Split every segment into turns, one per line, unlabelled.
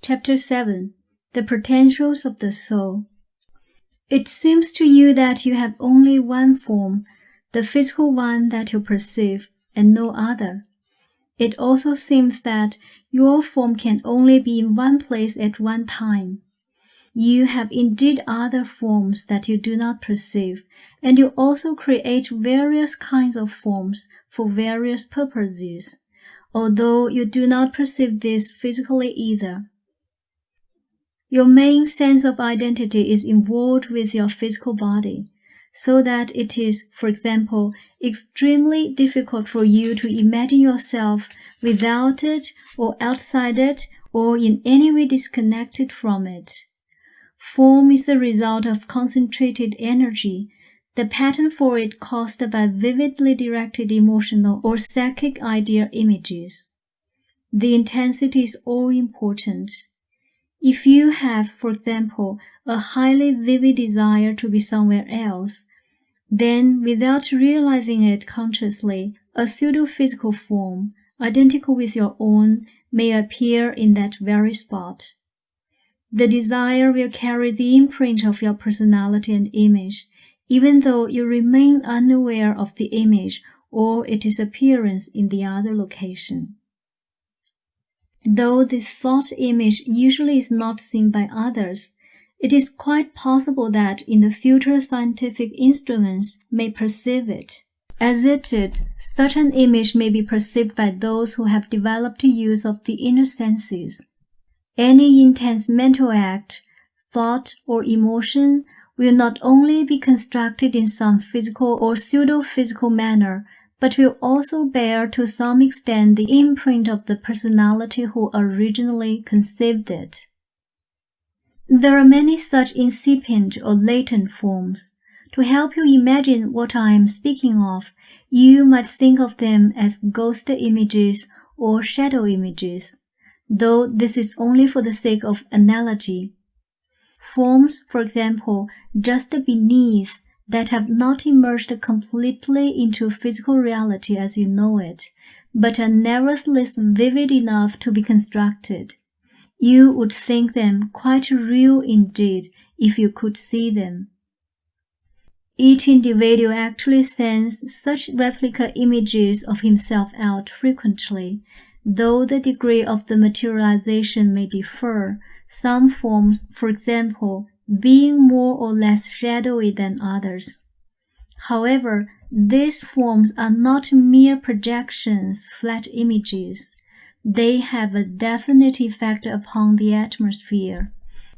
Chapter 7. The Potentials of the Soul. It seems to you that you have only one form, the physical one that you perceive, and no other. It also seems that your form can only be in one place at one time. You have indeed other forms that you do not perceive, and you also create various kinds of forms for various purposes, although you do not perceive this physically either. Your main sense of identity is involved with your physical body, so that it is, for example, extremely difficult for you to imagine yourself without it or outside it or in any way disconnected from it. Form is the result of concentrated energy, the pattern for it caused by vividly directed emotional or psychic idea images. The intensity is all important. If you have, for example, a highly vivid desire to be somewhere else, then without realizing it consciously, a pseudophysical form, identical with your own, may appear in that very spot. The desire will carry the imprint of your personality and image, even though you remain unaware of the image or its appearance in the other location. Though this thought image usually is not seen by others, it is quite possible that in the future scientific instruments may perceive it. As it did, such an image may be perceived by those who have developed the use of the inner senses. Any intense mental act, thought, or emotion will not only be constructed in some physical or pseudo-physical manner, but will also bear to some extent the imprint of the personality who originally conceived it. There are many such incipient or latent forms. To help you imagine what I am speaking of, you might think of them as ghost images or shadow images, though this is only for the sake of analogy. Forms, for example, just beneath, that have not emerged completely into physical reality as you know it, but are nevertheless vivid enough to be constructed. You would think them quite real indeed if you could see them. Each individual actually sends such replica images of himself out frequently, though the degree of the materialization may differ, some forms, for example, being more or less shadowy than others. However, these forms are not mere projections, flat images. They have a definite effect upon the atmosphere.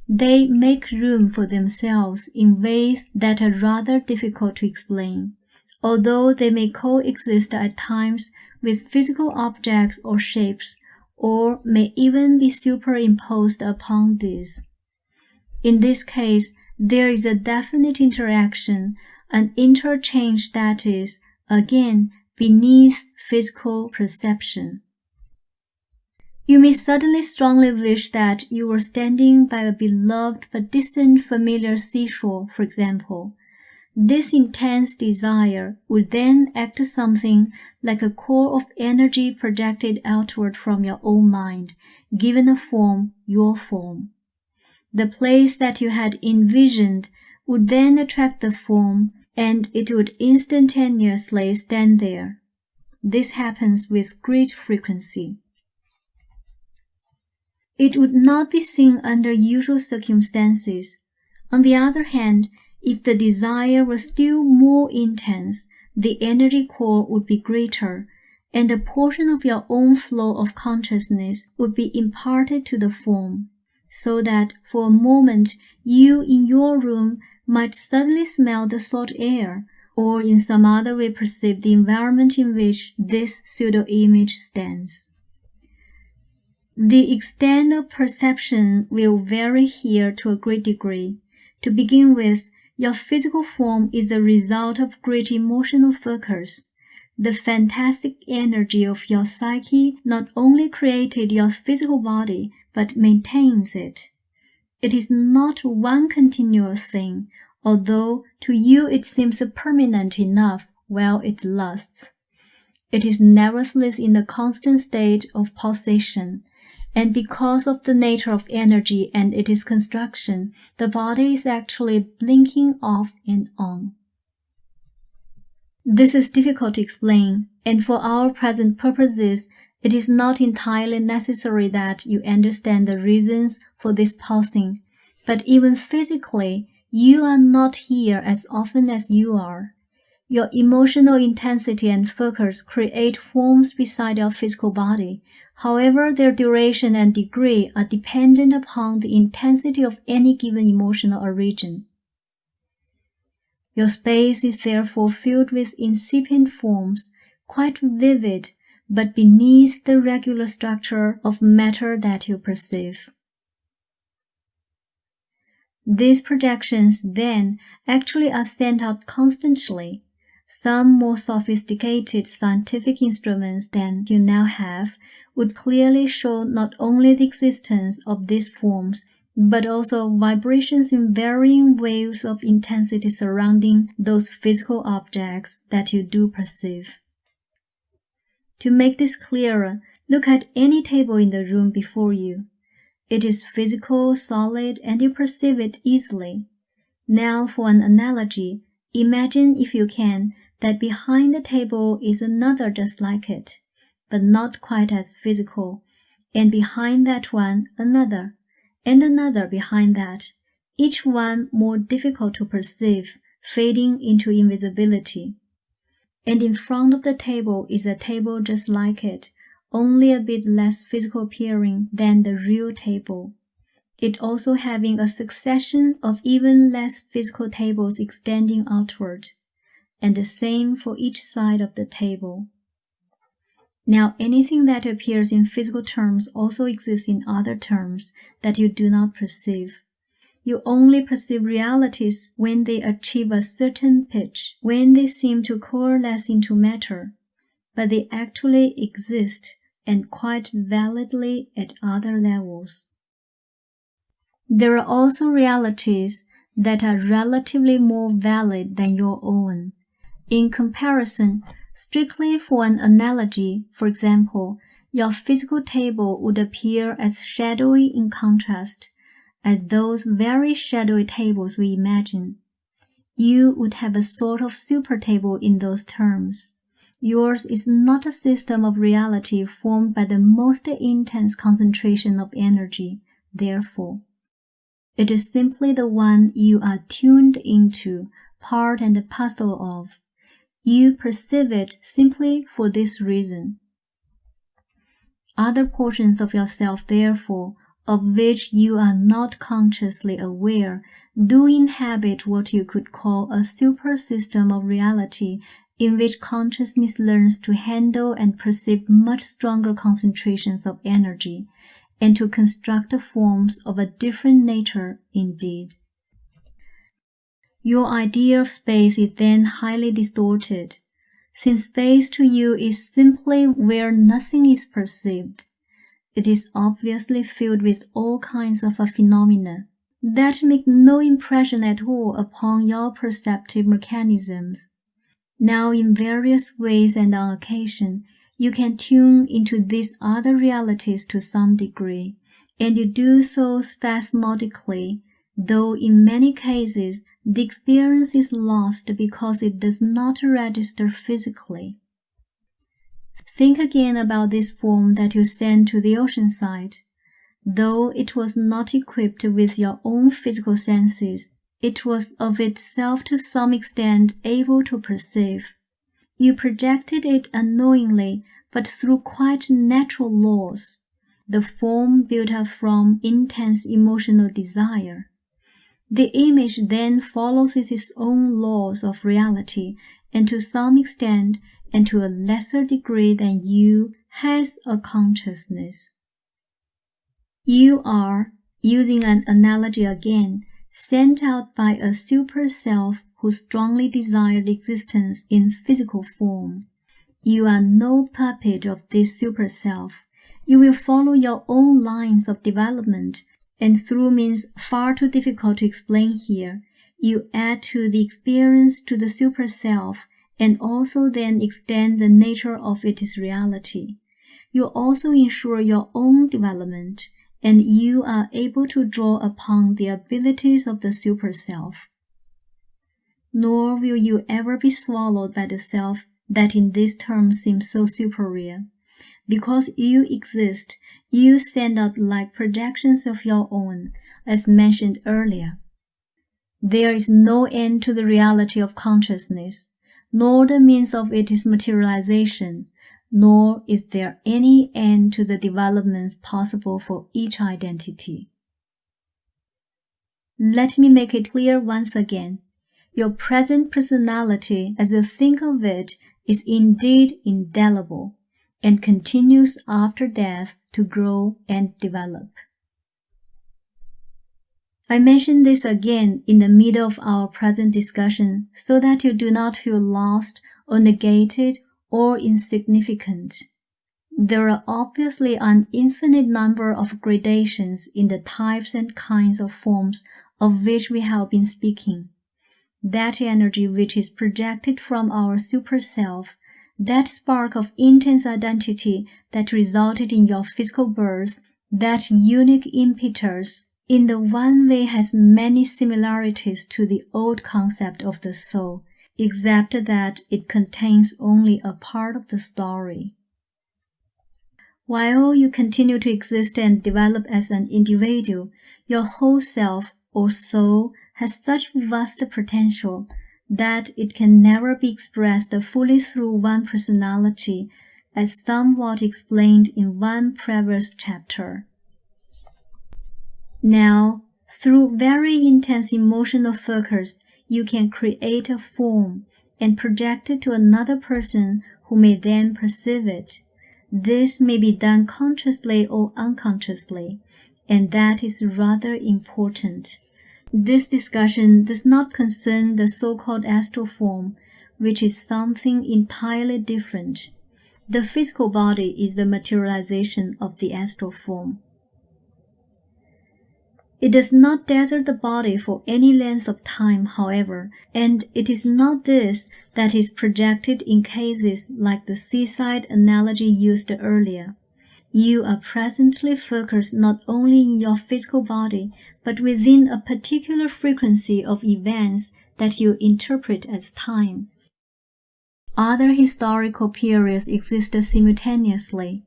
They make room for themselves in ways that are rather difficult to explain, although they may coexist at times with physical objects or shapes, or may even be superimposed upon these. In this case, there is a definite interaction, an interchange that is, again, beneath physical perception. You may suddenly strongly wish that you were standing by a beloved but distant familiar seashore, for example. This intense desire would then act something like a core of energy projected outward from your own mind, given a form, your form. The place that you had envisioned would then attract the form, and it would instantaneously stand there. This happens with great frequency. It would not be seen under usual circumstances. On the other hand, if the desire were still more intense, the energy core would be greater, and a portion of your own flow of consciousness would be imparted to the form, so that for a moment you in your room might suddenly smell the salt air, or in some other way perceive the environment in which this pseudo-image stands. The extent of perception will vary here to a great degree. To begin with, your physical form is the result of great emotional focus. The fantastic energy of your psyche not only created your physical body, but maintains it. It is not one continuous thing, although to you it seems permanent enough while it lasts. It is nevertheless in a constant state of pulsation, And because of the nature of energy and its construction, the body is actually blinking off and on. This is difficult to explain, and for our present purposes, it is not entirely necessary that you understand the reasons for this pulsing. But even physically, you are not here as often as you are. Your emotional intensity and focus create forms beside your physical body. However, their duration and degree are dependent upon the intensity of any given emotional origin. Your space is therefore filled with incipient forms, quite vivid, but beneath the regular structure of matter that you perceive. These projections, then, actually are sent out constantly. Some more sophisticated scientific instruments than you now have would clearly show not only the existence of these forms, but also vibrations in varying waves of intensity surrounding those physical objects that you do perceive. To make this clearer, look at any table in the room before you. It is physical, solid, and you perceive it easily. Now, for an analogy, imagine, if you can, that behind the table is another just like it, but not quite as physical, and behind that one another, and another behind that, each one more difficult to perceive, fading into invisibility. And in front of the table is a table just like it, only a bit less physical appearing than the real table. It also having a succession of even less physical tables extending outward, and the same for each side of the table. Now, anything that appears in physical terms also exists in other terms that you do not perceive. You only perceive realities when they achieve a certain pitch, when they seem to coalesce into matter, but they actually exist, and quite validly, at other levels. There are also realities that are relatively more valid than your own. In comparison, strictly for an analogy, for example, your physical table would appear as shadowy in contrast as those very shadowy tables we imagine. You would have a sort of super table in those terms. Yours is not a system of reality formed by the most intense concentration of energy, therefore. It is simply the one you are tuned into, part and parcel of. You perceive it simply for this reason. Other portions of yourself, therefore, of which you are not consciously aware, do inhabit what you could call a super system of reality in which consciousness learns to handle and perceive much stronger concentrations of energy, and to construct forms of a different nature indeed. Your idea of space is then highly distorted, since space to you is simply where nothing is perceived. It is obviously filled with all kinds of phenomena that make no impression at all upon your perceptive mechanisms. Now, in various ways and on occasion, you can tune into these other realities to some degree, and you do so spasmodically, though in many cases the experience is lost because it does not register physically. Think again about this form that you sent to the ocean side. Though it was not equipped with your own physical senses, it was of itself to some extent able to perceive. You projected it unknowingly, but through quite natural laws. The form built up from intense emotional desire. The image then follows its own laws of reality, and to some extent, and to a lesser degree than you, has a consciousness. You are, using an analogy again, sent out by a super self who strongly desired existence in physical form. You are no puppet of this super self. You will follow your own lines of development, and through means far too difficult to explain here, you add to the experience to the super self, and also then extend the nature of its reality. you also ensure your own development, and you are able to draw upon the abilities of the super-self. Nor will you ever be swallowed by the self that in this term seems so superior. Because you exist, you stand out like projections of your own, as mentioned earlier. There is no end to the reality of consciousness, nor the means of its materialization, nor is there any end to the developments possible for each identity. Let me make it clear once again. Your present personality, as you think of it, is indeed indelible and continues after death to grow and develop. I mention this again in the middle of our present discussion so that you do not feel lost or negated or insignificant. There are obviously an infinite number of gradations in the types and kinds of forms of which we have been speaking. That energy which is projected from our super-self, that spark of intense identity that resulted in your physical birth, that unique impetus, in the one way has many similarities to the old concept of the soul, except that it contains only a part of the story. While you continue to exist and develop as an individual, your whole self or soul has such vast potential that it can never be expressed fully through one personality, as somewhat explained in one previous chapter. Now, through very intense emotional focus, you can create a form and project it to another person who may then perceive it. This may be done consciously or unconsciously, and that is rather important. This discussion does not concern the so-called astral form, which is something entirely different. The physical body is the materialization of the astral form. It does not desert the body for any length of time, however, and it is not this that is projected in cases like the seaside analogy used earlier. You are presently focused not only in your physical body, but within a particular frequency of events that you interpret as time. Other historical periods exist simultaneously,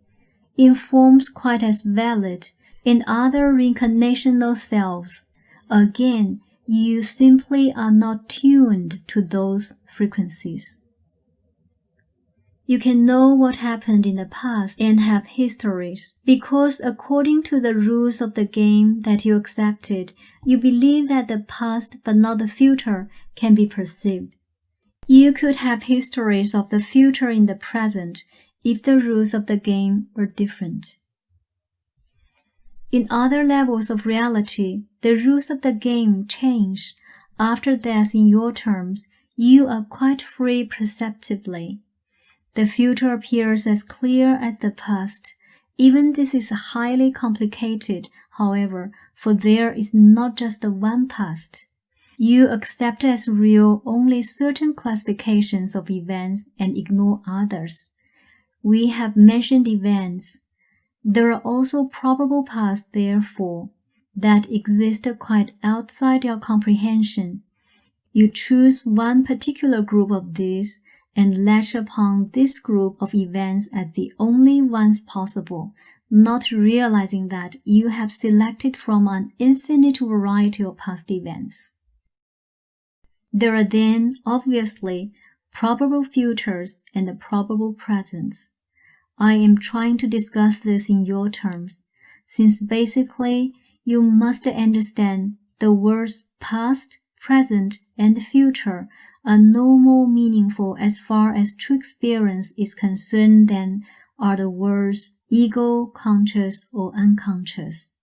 in forms quite as valid, in other reincarnational selves. Again, you simply are not tuned to those frequencies. You can know what happened in the past and have histories, because according to the rules of the game that you accepted, you believe that the past but not the future can be perceived. You could have histories of the future in the present if the rules of the game were different. In other levels of reality, the rules of the game change. After death in your terms, you are quite free perceptibly. The future appears as clear as the past. Even this is highly complicated, however, for there is not just one past. You accept as real only certain classifications of events and ignore others. We have mentioned events. There are also probable pasts, therefore, that exist quite outside your comprehension. You choose one particular group of these and latch upon this group of events as the only ones possible, not realizing that you have selected from an infinite variety of past events. There are then, obviously, probable futures and probable presents. I am trying to discuss this in your terms, since basically you must understand the words past, present, and future are no more meaningful as far as true experience is concerned than are the words ego, conscious, or unconscious.